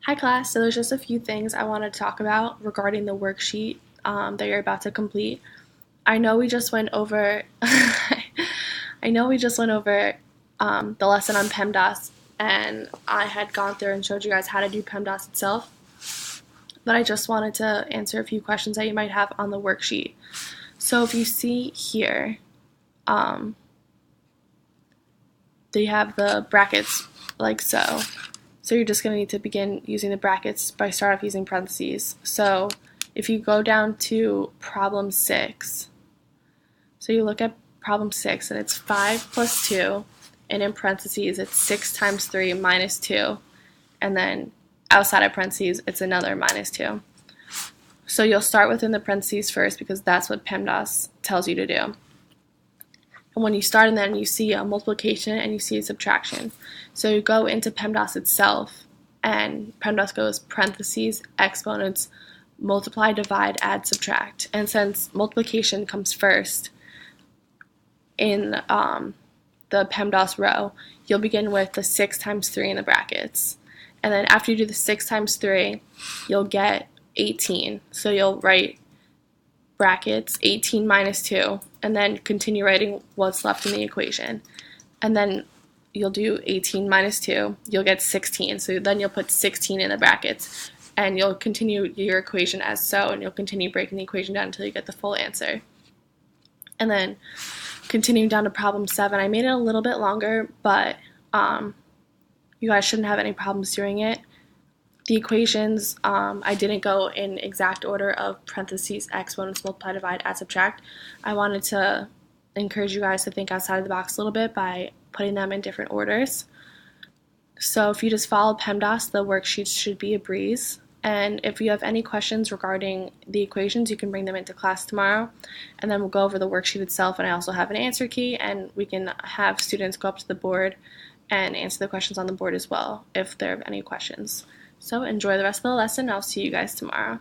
Hi class, so there's just a few things I want to talk about regarding the worksheet that you're about to complete. I know we just went over the lesson on PEMDAS, and I had gone through and showed you guys how to do PEMDAS itself, but I just wanted to answer a few questions that you might have on the worksheet. So if you see here, they have the brackets like so. So you're just going to need to begin using the brackets by start off using parentheses. So if you go down to problem 6, so you look at problem 6 and it's 5 plus 2, and in parentheses it's 6 times 3 minus 2, and then outside of parentheses it's another minus 2. So you'll start within the parentheses first because that's what PEMDAS tells you to do. And when you start and then you see a multiplication and you see a subtraction. So you go into PEMDAS itself, and PEMDAS goes parentheses, exponents, multiply, divide, add, subtract. And since multiplication comes first in the PEMDAS row, you'll begin with the 6 times 3 in the brackets. And then after you do the 6 times 3, you'll get 18. So you'll write brackets 18 minus 2, and then continue writing what's left in the equation. And then you'll do 18 minus 2, you'll get 16. So then you'll put 16 in the brackets, and you'll continue your equation as so, and you'll continue breaking the equation down until you get the full answer. And then continuing down to problem 7, I made it a little bit longer, but you guys shouldn't have any problems doing it. The equations, I didn't go in exact order of parentheses, exponents, multiply, divide, add, subtract. I wanted to encourage you guys to think outside of the box a little bit by putting them in different orders. So if you just follow PEMDAS, the worksheets should be a breeze. And if you have any questions regarding the equations, you can bring them into class tomorrow, and then we'll go over the worksheet itself, and I also have an answer key, and we can have students go up to the board and answer the questions on the board as well if there are any questions. So enjoy the rest of the lesson. I'll see you guys tomorrow.